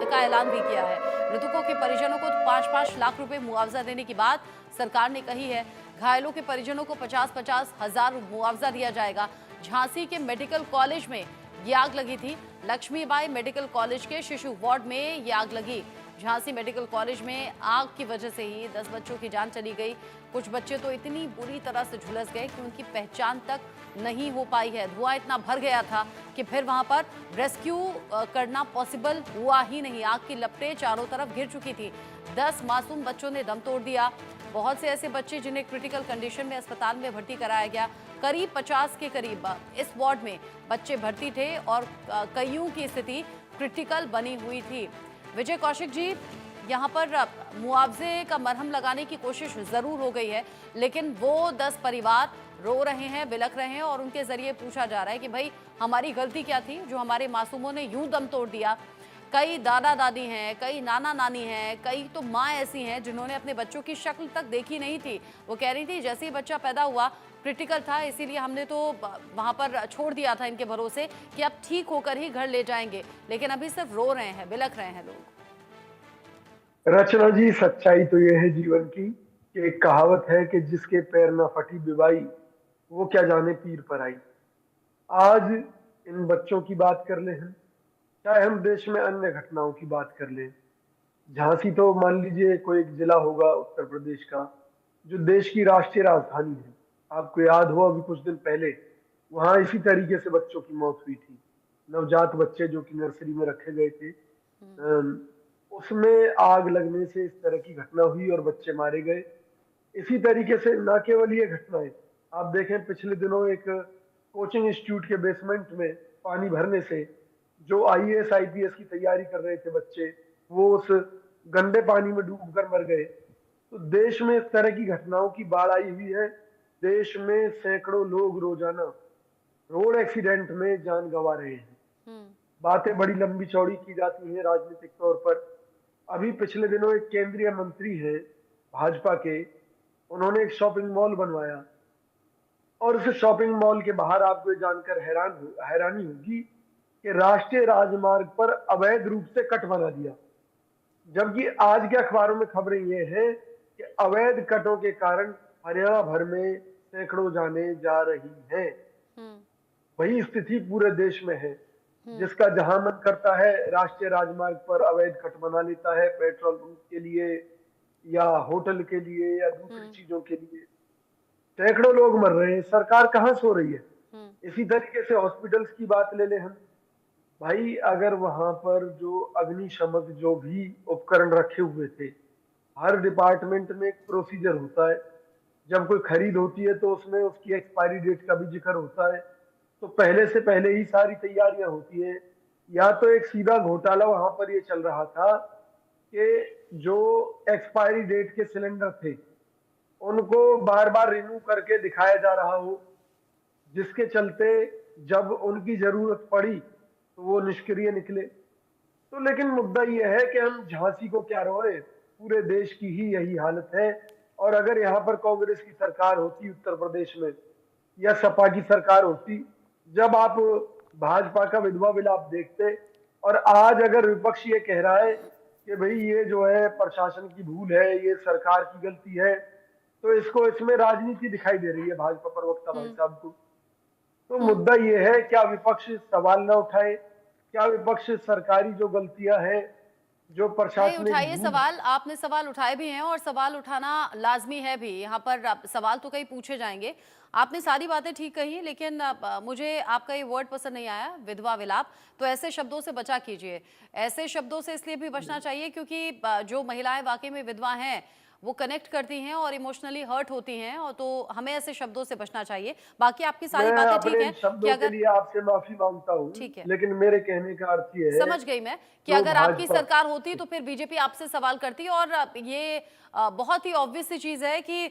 का ऐलान भी किया है। मृतकों के परिजनों को 5-5 लाख रुपए मुआवजा देने की बात सरकार ने कही है। घायलों के परिजनों को 50-50 हजार मुआवजा दिया जाएगा। झांसी के मेडिकल कॉलेज में ये आग लगी थी। लक्ष्मीबाई मेडिकल कॉलेज के शिशु वार्ड में ये आग लगी। झांसी मेडिकल कॉलेज में आग की वजह से ही 10 बच्चों की जान चली गई। कुछ बच्चे तो इतनी बुरी तरह से झुलस गए कि उनकी पहचान तक नहीं हो पाई है। धुआं इतना भर गया था कि फिर वहां पर रेस्क्यू करना पॉसिबल हुआ ही नहीं। आग की लपटें चारों तरफ घिर चुकी थी। 10 मासूम बच्चों ने दम तोड़ दिया। बहुत से ऐसे बच्चे जिन्हें क्रिटिकल कंडीशन में अस्पताल में भर्ती कराया गया। करीब 50 के करीब इस वार्ड में बच्चे भर्ती थे और कईयों की स्थिति क्रिटिकल बनी हुई थी। विजय कौशिक जी, यहाँ पर मुआवजे का मरहम लगाने की कोशिश जरूर हो गई है, लेकिन वो 10 परिवार रो रहे हैं, बिलख रहे हैं और उनके जरिए पूछा जा रहा है कि भाई हमारी गलती क्या थी जो हमारे मासूमों ने यूं दम तोड़ दिया। कई दादा दादी हैं, कई नाना नानी हैं, कई तो माँ ऐसी हैं जिन्होंने अपने बच्चों की शक्ल तक देखी नहीं थी। वो कह रही थी जैसे ही बच्चा पैदा हुआ क्रिटिकल था, इसीलिए हमने तो वहां पर छोड़ दिया था इनके भरोसे कि अब ठीक होकर ही घर ले जाएंगे, लेकिन अभी सिर्फ रो रहे हैं, बिलख रहे हैं लोग। रचना जी, सच्चाई तो ये है जीवन की कि एक कहावत है कि जिसके पैर न फटी बिवाई वो क्या जाने पीर पर आई। आज इन बच्चों की बात कर ले हम, चाहे हम देश में अन्य घटनाओं की बात कर लें। झांसी तो मान लीजिए कोई एक जिला होगा उत्तर प्रदेश का जो देश की राष्ट्रीय राजधानी है। आपको याद हो अभी कुछ दिन पहले वहां इसी तरीके से बच्चों की मौत हुई थी। नवजात बच्चे जो कि नर्सरी में रखे गए थे, उसमें आग लगने से इस तरह की घटना हुई और बच्चे मारे गए। इसी तरीके से न केवल ये घटनाएं, आप देखें पिछले दिनों एक कोचिंग इंस्टीट्यूट के बेसमेंट में पानी भरने से जो आईएएस आईपीएस की तैयारी कर रहे थे बच्चे, वो उस गंदे पानी में डूबकर मर गए। तो देश में इस तरह की घटनाओं की बाढ़ आई हुई है। देश में सैकड़ों लोग रोजाना रोड एक्सीडेंट में जान गंवा रहे हैं। बातें बड़ी लंबी चौड़ी की जाती हैं राजनीतिक तौर पर। अभी पिछले दिनों एक केंद्रीय मंत्री है भाजपा के, उन्होंने एक शॉपिंग मॉल बनवाया और उस शॉपिंग मॉल के बाहर आपको ये जानकर हैरानी होगी कि राष्ट्रीय राजमार्ग पर अवैध रूप से कट बना दिया। जबकि आज के अखबारों में खबरें ये हैं कि अवैध कटों के कारण हरियाणा भर में सैकड़ों जाने जा रही हैं। वही स्थिति पूरे देश में है। जिसका जहां मन करता है राष्ट्रीय राजमार्ग पर अवैध कट बना लेता है, पेट्रोल पंप के लिए या होटल के लिए या दूसरी चीजों के लिए। सैकड़ों लोग मर रहे हैं, सरकार कहां सो रही है। इसी तरीके से हॉस्पिटल्स की बात ले लें हम। भाई अगर वहां पर जो अग्निशमक जो भी उपकरण रखे हुए थे, हर डिपार्टमेंट में एक प्रोसीजर होता है। जब कोई खरीद होती है तो उसमें उसकी एक्सपायरी डेट का भी जिक्र होता है। तो पहले से पहले ही सारी तैयारियां होती है। या तो एक सीधा घोटाला वहां पर ये चल रहा था कि जो एक्सपायरी डेट के सिलेंडर थे उनको बार बार रिन्यू करके दिखाया जा रहा हो, जिसके चलते जब उनकी जरूरत पड़ी तो वो निष्क्रिय निकले। तो लेकिन मुद्दा ये है कि हम झांसी को क्या रोए, पूरे देश की ही यही हालत है। और अगर यहाँ पर कांग्रेस की सरकार होती उत्तर प्रदेश में या सपा की सरकार होती, जब आप भाजपा का विधवा विलाप देखते, और आज अगर विपक्ष ये कह रहा है कि भाई ये जो है प्रशासन की भूल है, ये सरकार की गलती है, तो इसमें राजनीति दिखाई दे रही है भाजपा प्रवक्ता भाई साहब को। तो मुद्दा ये है, क्या विपक्ष सवाल न उठाए? क्या विपक्ष सरकारी जो गलतियां हैं, जो नहीं प्रशासनिक उठाइए भूल। सवाल, आपने सवाल उठाए भी हैं और सवाल उठाना लाजमी है भी। यहाँ पर सवाल तो कई पूछे जाएंगे। आपने सारी बातें ठीक कही, लेकिन मुझे आपका ये वर्ड पसंद नहीं आया, विधवा विलाप। तो ऐसे शब्दों से बचा कीजिए। ऐसे शब्दों से इसलिए भी बचना चाहिए क्योंकि जो महिलाएं वाकई में विधवा हैं वो कनेक्ट करती हैं और इमोशनली हर्ट होती हैं, और तो हमें ऐसे शब्दों से बचना चाहिए। बाकी आपकी सारी मैं बातें ठीक अपने इन हैं कि शब्दों के अगर, लिए आपसे माफी मांगता हूँ, ठीक है, लेकिन मेरे कहने का अर्थ ये है, समझ गई मैं कि जो अगर आपकी भाजपा। सरकार होती तो फिर बीजेपी आपसे सवाल करती। और ये बहुत ही ऑब्वियस सी चीज है कि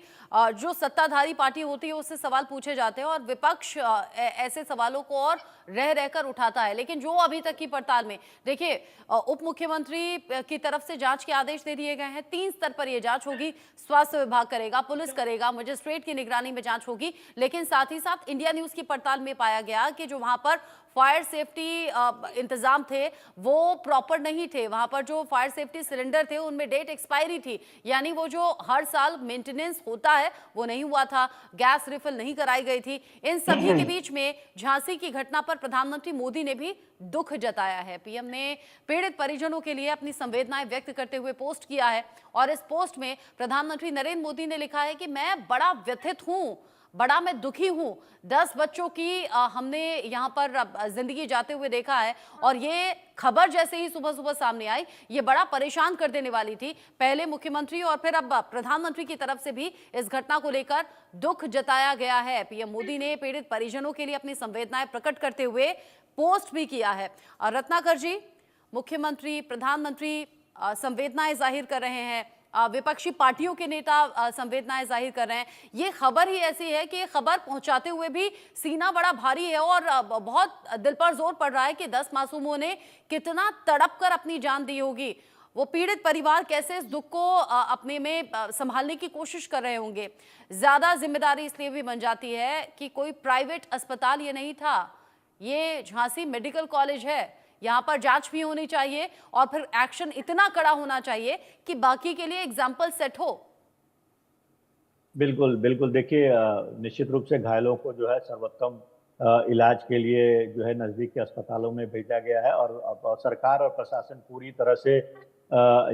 जो सत्ताधारी पार्टी होती है उससे सवाल पूछे जाते हैं और विपक्ष ऐसे सवालों को और रह रहकर उठाता है। लेकिन जो अभी तक की पड़ताल में देखिए, उप मुख्यमंत्री की तरफ से जांच के आदेश दे दिए गए हैं। 3 स्तर पर यह जांच होगी। स्वास्थ्य विभाग करेगा, पुलिस करेगा, मजिस्ट्रेट की निगरानी में जांच होगी। लेकिन साथ ही साथ इंडिया न्यूज की पड़ताल में पाया गया कि जो वहां पर फायर सेफ्टी इंतजाम थे वो प्रॉपर नहीं थे। वहां पर जो फायर सेफ्टी सिलेंडर थे उनमें डेट एक्सपायरी थी, यानी वो जो हर साल मेंटेनेंस होता है वो नहीं हुआ था, गैस रिफिल नहीं कराई गई थी। इन सभी के बीच में झांसी की घटना पर प्रधानमंत्री मोदी ने भी दुख जताया है। पीएम ने पीड़ित परिजनों के लिए अपनी संवेदनाएं व्यक्त करते हुए पोस्ट किया है और इस पोस्ट में प्रधानमंत्री नरेंद्र मोदी ने लिखा है कि मैं बड़ा व्यथित हूं, बड़ा मैं दुखी हूं। 10 बच्चों की हमने यहां पर जिंदगी जाते हुए देखा है और ये खबर जैसे ही सुबह सुबह सामने आई ये बड़ा परेशान कर देने वाली थी। पहले मुख्यमंत्री और फिर अब प्रधानमंत्री की तरफ से भी इस घटना को लेकर दुख जताया गया है। पीएम मोदी ने पीड़ित परिजनों के लिए अपनी संवेदनाएं प्रकट करते हुए पोस्ट भी किया है। रत्नाकर जी, मुख्यमंत्री, प्रधानमंत्री संवेदनाएं जाहिर कर रहे हैं, विपक्षी पार्टियों के नेता संवेदनाएं जाहिर कर रहे हैं। ये खबर ही ऐसी है कि खबर पहुंचाते हुए भी सीना बड़ा भारी है और बहुत दिल पर जोर पड़ रहा है कि 10 मासूमों ने कितना तड़प कर अपनी जान दी होगी। वो पीड़ित परिवार कैसे इस दुख को अपने में संभालने की कोशिश कर रहे होंगे। ज्यादा जिम्मेदारी इसलिए भी बन जाती है कि कोई प्राइवेट अस्पताल ये नहीं था, ये झांसी मेडिकल कॉलेज है। यहाँ पर जांच भी होनी चाहिए और फिर एक्शन इतना कड़ा होना चाहिए कि बाकी के लिए एग्जाम्पल सेट हो। बिल्कुल बिल्कुल, देखिए निश्चित रूप से घायलों को जो है सर्वोत्तम इलाज के लिए जो है नजदीक के अस्पतालों में भेजा गया है और सरकार और प्रशासन पूरी तरह से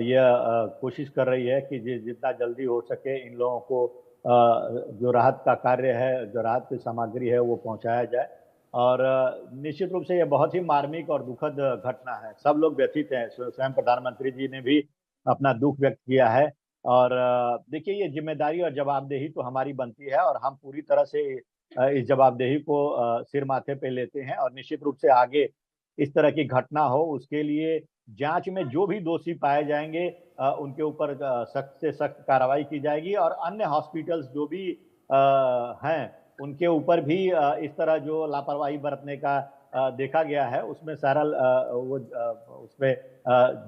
यह कोशिश कर रही है कि जितना जल्दी हो सके इन लोगों को जो राहत का कार्य है, जो राहत की सामग्री है वो पहुंचाया जाए। और निश्चित रूप से यह बहुत ही मार्मिक और दुखद घटना है। सब लोग व्यथित हैं, स्वयं प्रधानमंत्री जी ने भी अपना दुख व्यक्त किया है। और देखिए, ये जिम्मेदारी और जवाबदेही तो हमारी बनती है और हम पूरी तरह से इस जवाबदेही को सिर माथे पे लेते हैं और निश्चित रूप से आगे इस तरह की घटना हो उसके लिए जांच में जो भी दोषी पाए जाएंगे उनके ऊपर सख्त से सख्त कार्रवाई की जाएगी और अन्य हॉस्पिटल्स जो भी हैं उनके ऊपर भी इस तरह जो लापरवाही बरतने का देखा गया है उसमें सारा उसमें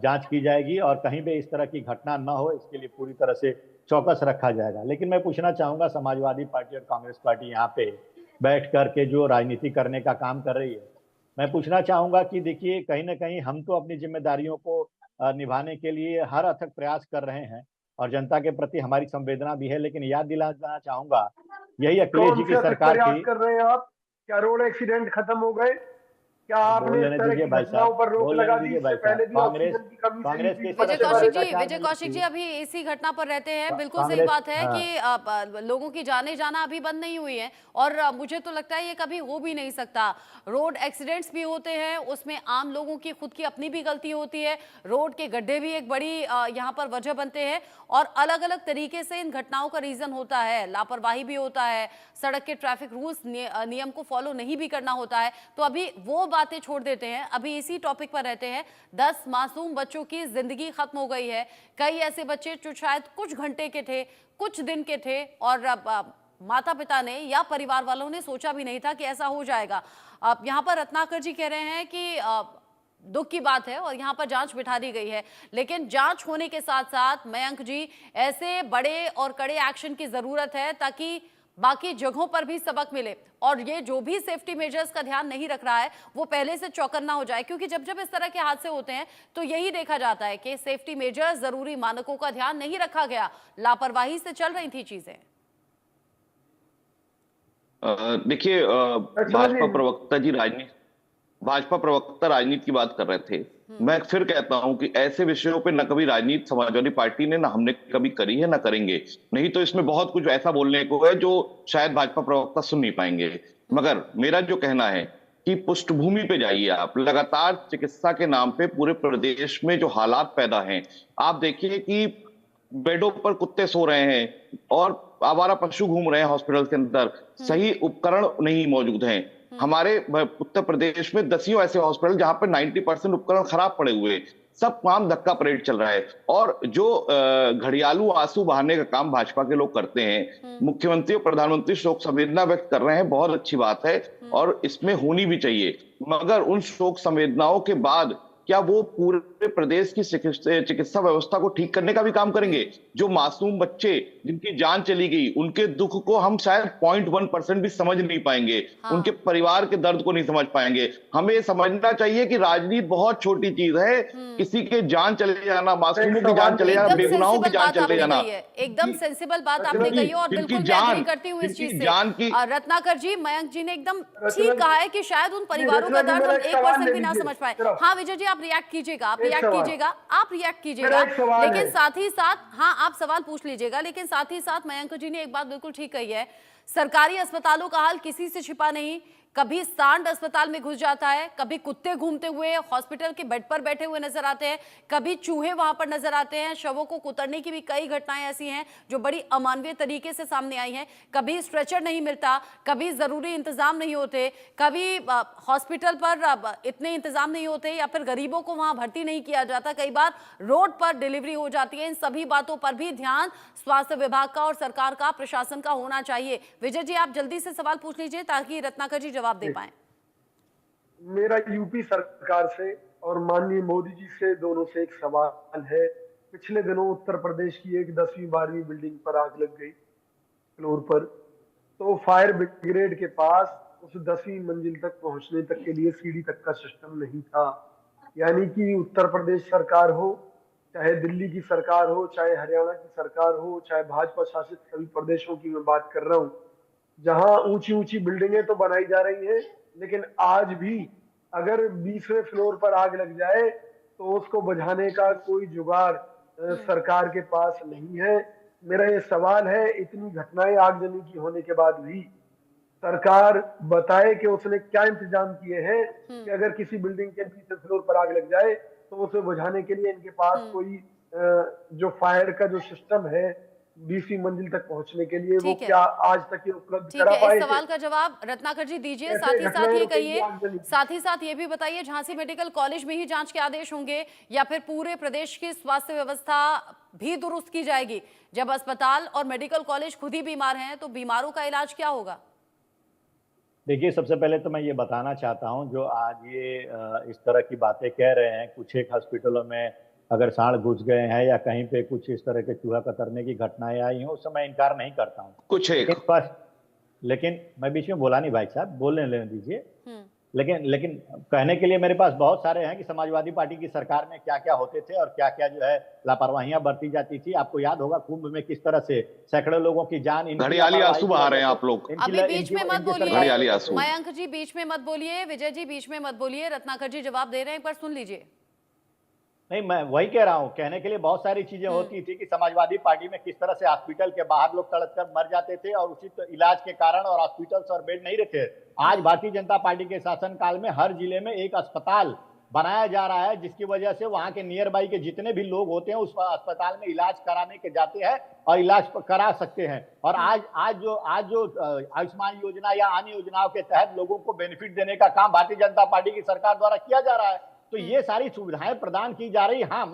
जांच की जाएगी और कहीं भी इस तरह की घटना न हो इसके लिए पूरी तरह से चौकस रखा जाएगा। लेकिन मैं पूछना चाहूंगा, समाजवादी पार्टी और कांग्रेस पार्टी यहाँ पे बैठ करके जो राजनीति करने का काम कर रही है, मैं पूछना चाहूंगा कि देखिए कहीं ना कहीं हम तो अपनी जिम्मेदारियों को निभाने के लिए हर अथक प्रयास कर रहे हैं और जनता के प्रति हमारी संवेदना भी है, लेकिन याद दिलाना चाहूंगा यही अखिलेश जी की सरकार प्रयास की। कर रहे हैं आप? क्या रोड एक्सीडेंट खत्म हो गए? क्या आपने इस तरह की घटनाओं पर रोक लगा दी? इससे पहले भी ऑक्सीजन की कमी थी। विजय कौशिक जी अभी इसी घटना पर रहते हैं। बिल्कुल सही बात है कि लोगों की जाने जाना अभी बंद नहीं हुई है और मुझे तो लगता है ये कभी हो भी नहीं सकता। रोड एक्सीडेंट्स भी होते हैं, उसमें आम लोगों की खुद की अपनी भी गलती होती है। रोड के गड्ढे भी एक बड़ी यहाँ पर वजह बनते हैं और अलग अलग तरीके से इन घटनाओं का रीजन होता है। लापरवाही भी होता है, सड़क के ट्रैफिक रूल्स नियम को फॉलो नहीं भी करना होता है। तो अभी वो बातें छोड़ देते हैं, अभी इसी टॉपिक पर रहते हैं। 10 मासूम बच्चों की जिंदगी खत्म हो गई है। कई ऐसे बच्चे जो शायद कुछ घंटे के थे, कुछ दिन के थे और माता पिता ने या परिवार वालों ने सोचा भी नहीं था कि ऐसा हो जाएगा। अब यहाँ पर रत्नाकर जी कह रहे हैं कि दुख की बात है और यहाँ पर जांच बिठा दी गई है, लेकिन जांच होने के साथ साथ मयंक जी ऐसे बड़े और कड़े एक्शन की जरूरत है ताकि बाकी जगहों पर भी सबक मिले और ये जो भी सेफ्टी मेजर्स का ध्यान नहीं रख रहा है वो पहले से चौकन्ना हो जाए। क्योंकि जब जब इस तरह के हादसे होते हैं तो यही देखा जाता है कि सेफ्टी मेजर्स, जरूरी मानकों का ध्यान नहीं रखा गया, लापरवाही से चल रही थी चीजें। देखिए, भाजपा प्रवक्ता राजनीति की बात कर रहे थे। मैं फिर कहता हूं कि ऐसे विषयों पे न कभी राजनीति समाजवादी पार्टी ने, ना हमने कभी करी है, ना करेंगे। नहीं तो इसमें बहुत कुछ ऐसा बोलने को है जो शायद भाजपा प्रवक्ता सुन नहीं पाएंगे। मगर मेरा जो कहना है कि पृष्ठभूमि पे जाइए आप। लगातार चिकित्सा के नाम पे पूरे प्रदेश में जो हालात पैदा हैं, आप देखिए कि बेडों पर कुत्ते सो रहे हैं और आवारा पशु घूम रहे हैं हॉस्पिटल के अंदर, सही उपकरण नहीं मौजूद हैं। हमारे उत्तर प्रदेश में दसियों ऐसे हॉस्पिटल जहां पर 90% उपकरण खराब पड़े हुए, सब काम धक्का परेड चल रहा है। और जो घड़ियालू आंसू बहाने का काम भाजपा के लोग करते हैं, मुख्यमंत्री और प्रधानमंत्री शोक संवेदना व्यक्त कर रहे हैं, बहुत अच्छी बात है और इसमें होनी भी चाहिए। मगर उन शोक संवेदनाओं के बाद क्या वो पूरे प्रदेश की चिकित्सा व्यवस्था को ठीक करने का भी काम करेंगे। जो मासूम बच्चे जिनकी जान चली गई, उनके दुख को हम शायद 0.1% भी समझ नहीं पाएंगे। हाँ। उनके परिवार के दर्द को नहीं समझ पाएंगे। हमें समझना चाहिए कि राजनीति बहुत छोटी चीज है। किसी के जान चले जाना, मासूमों की जान चले जाना, एकदम बेगुनाहों की सेंसिबल जान बात चले आपने जाना, कही है, एकदम सेंसिबल बात रचना आपने जी, कही है और जिनकी बिल्कुल मैं जान- एग्री करती हूँ इस जिनकी चीज से। जान की- रत्नाकर जी, मयंक जी ने एकदम रचना ठीक जी- कहा है कि शायद उन परिवारों रचना का जी, दर्द मेरा हम एक 1% सवाल भी ना ले समझ पाए। लीजिए। हाँ विजय जी, आप रिएक्ट कीजिएगा, आप एक रिएक्ट सवाल। कीजिएगा, आप रिएक्ट कीजिएगा, मेरा एक सवाल लेकिन है। साथ ही साथ, हाँ आप सवाल पूछ लीजिएगा, लेकिन साथ ही साथ मयंक जी ने एक बात बिल्कुल ठीक कही है। सरकारी अस्पतालों का हाल किसी से छिपा नहीं। कभी सांड अस्पताल में घुस जाता है, कभी कुत्ते घूमते हुए हॉस्पिटल के बेड पर बैठे हुए नजर आते हैं, कभी चूहे वहां पर नजर आते हैं। शवों को कुतरने की भी कई घटनाएं ऐसी हैं जो बड़ी अमानवीय तरीके से सामने आई हैं। कभी स्ट्रेचर नहीं मिलता, कभी जरूरी इंतजाम नहीं होते, कभी हॉस्पिटल पर इतने इंतजाम नहीं होते, या फिर गरीबों को वहां भर्ती नहीं किया जाता। कई बार रोड पर डिलीवरी हो जाती है। इन सभी बातों पर भी ध्यान स्वास्थ्य विभाग का और सरकार का, प्रशासन का होना चाहिए। विजय जी, आप जल्दी से सवाल पूछ लीजिए ताकि रत्नाकर जी जवाब दे पाए। मेरा यूपी सरकार से और माननीय मोदी जी से, दोनों से एक सवाल है। पिछले दिनों उत्तर प्रदेश की एक 10वीं 12वीं बिल्डिंग पर आग लग गई फ्लोर पर, तो फायर ब्रिगेड के पास उस 10वीं मंजिल तक पहुंचने तक के लिए सीढ़ी तक का सिस्टम नहीं था। यानी कि उत्तर प्रदेश सरकार हो, चाहे दिल्ली की सरकार हो, चाहे हरियाणा की सरकार हो, चाहे भाजपा शासित सभी प्रदेशों की मैं बात कर रहा हूं, जहां ऊंची ऊंची बिल्डिंगें तो बनाई जा रही हैं, लेकिन आज भी अगर 20वें फ्लोर पर आग लग जाए तो उसको बुझाने का कोई जुगाड़ सरकार के पास नहीं है। मेरा ये सवाल है, इतनी घटनाएं आगजनी की होने के बाद भी सरकार बताए कि उसने क्या इंतजाम किए हैं कि अगर किसी बिल्डिंग के 20वें फ्लोर पर आग लग जाए तो उसे बुझाने के लिए इनके पास कोई जो फायर का जो सिस्टम है 20वीं मंजिल तक पहुंचने के लिए, वो ठीक है। क्या आज तक ये उपलब्ध ठीक करा है, पाए? इस सवाल का जवाब रत्नाकर जी दीजिए। ऐसे साथ ही साथ घटनाएं ये तो कई कहिए, आगजनी की। साथ ही साथ ये भी बताइए, झांसी मेडिकल कॉलेज में ही जांच के आदेश होंगे या फिर पूरे प्रदेश की स्वास्थ्य व्यवस्था भी दुरुस्त की जाएगी? जब अस्पताल और मेडिकल कॉलेज खुद ही बीमार हैं तो बीमारों का इलाज क्या होगा? देखिए, सबसे पहले तो मैं ये बताना चाहता हूँ, जो आज ये इस तरह की बातें कह रहे हैं, कुछ एक हॉस्पिटलों में अगर सांड घुस गए हैं या कहीं पे कुछ इस तरह के चूहा कतरने की घटनाएं आई हैं, उससे मैं इनकार नहीं करता हूँ। कुछ एक लेकिन मैं बीच में बोला नहीं भाई साहब, बोलने लेने दीजिए। लेकिन कहने के लिए मेरे पास बहुत सारे हैं कि समाजवादी पार्टी की सरकार में क्या क्या होते थे और क्या क्या जो है लापरवाहियां बरती जाती थी। आपको याद होगा कुंभ में किस तरह से सैकड़ों लोगों की जान, घड़ियाली आंसू बहा रहे हैं आप लोग। अभी बीच में मत घड़ियाली बोलिए आंसू। मयंक जी, बीच में मत बोलिए। विजय जी, बीच में मत बोलिए। रत्नाकर जी जवाब दे रहे हैं, एक बार सुन लीजिए। नहीं, मैं वही कह रहा हूँ, कहने के लिए बहुत सारी चीजें होती थी कि समाजवादी पार्टी में किस तरह से हॉस्पिटल के बाहर लोग तड़प कर मर जाते थे और उचित इलाज के कारण, और हॉस्पिटल्स और बेड नहीं रखे। आज भारतीय जनता पार्टी के शासनकाल में हर जिले में एक अस्पताल बनाया जा रहा है, जिसकी वजह से वहां के नियर बाई के जितने भी लोग होते हैं उस अस्पताल में इलाज कराने के जाते हैं और इलाज करा सकते हैं। और आज जो आयुष्मान योजना या अन्य योजनाओं के तहत लोगों को बेनिफिट देने का काम भारतीय जनता पार्टी की सरकार द्वारा किया जा रहा है। तो ये सारी सुविधाएं प्रदान की जा रही। हाँ,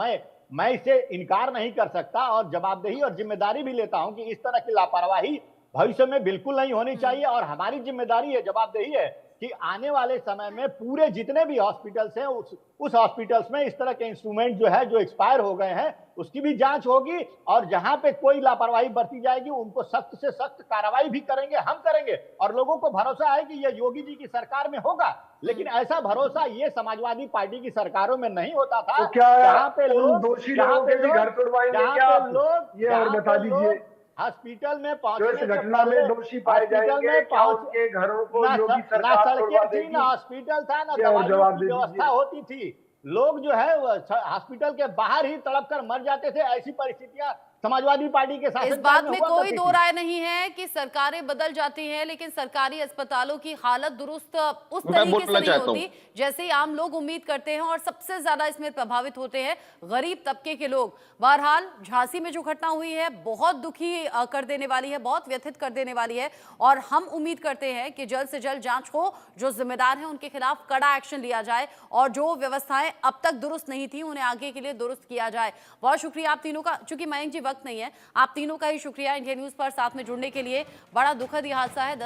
मैं इसे इनकार नहीं कर सकता और जवाबदेही और जिम्मेदारी भी लेता हूं कि इस तरह की लापरवाही भविष्य में बिल्कुल नहीं होनी चाहिए। और हमारी जिम्मेदारी है, जवाबदेही है कि आने वाले समय में पूरे जितने भी हॉस्पिटल्स हैं उस हॉस्पिटल्स में इस तरह के इंस्ट्रूमेंट जो है, जो एक्सपायर हो गए हैं, उसकी भी जांच होगी और जहां पे कोई लापरवाही बरती जाएगी उनको सख्त से सख्त कार्रवाई भी करेंगे, हम करेंगे। और लोगों को भरोसा है कि ये योगी जी की सरकार में होगा। लेकिन ऐसा भरोसा ये समाजवादी पार्टी की सरकारों में नहीं होता था। तो क्या जहां पे लोग दोषी लोगों के भी घर तोड़वाएंगे क्या आप? ये और बता दीजिए। हॉस्पिटल में जो इस घटना में दोषी पाए जाएंगे, क्या उनके घरों को योगी सरकार तोड़वा देगी? ना हॉस्पिटल था, ना और जवाब दे व्यवस्था होती थी। लोग जो है हॉस्पिटल के बाहर ही तड़प कर मर जाते थे। ऐसी परिस्थितियां समाजवादी पार्टी के साथ इस बात में कोई दो राय नहीं है कि सरकारें बदल जाती हैं, लेकिन सरकारी अस्पतालों की हालत दुरुस्त उस तरीके से नहीं होती जैसे आम लोग उम्मीद करते हैं, और सबसे ज्यादा इसमें प्रभावित होते हैं गरीब तबके के लोग। बहरहाल झांसी में जो घटना हुई है बहुत दुखी कर देने वाली है, बहुत व्यथित कर देने वाली है, और हम उम्मीद करते हैं कि जल्द से जल्द जांच हो, जो जिम्मेदार हैं उनके खिलाफ कड़ा एक्शन लिया जाए और जो व्यवस्थाएं अब तक दुरुस्त नहीं थी उन्हें आगे के लिए दुरुस्त किया जाए। बहुत शुक्रिया आप तीनों का। चूंकि मयंक जी वक्त नहीं है। आप तीनों का ही शुक्रिया इंडिया न्यूज पर साथ में जुड़ने के लिए। बड़ा दुखद ये हादसा है,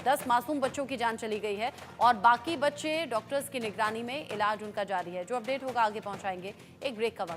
10 मासूम बच्चों की जान चली गई है और बाकी बच्चे डॉक्टर्स की निगरानी में इलाज उनका जारी है। जो अपडेट होगा आगे पहुंचाएंगे। एक ब्रेक का वक्त।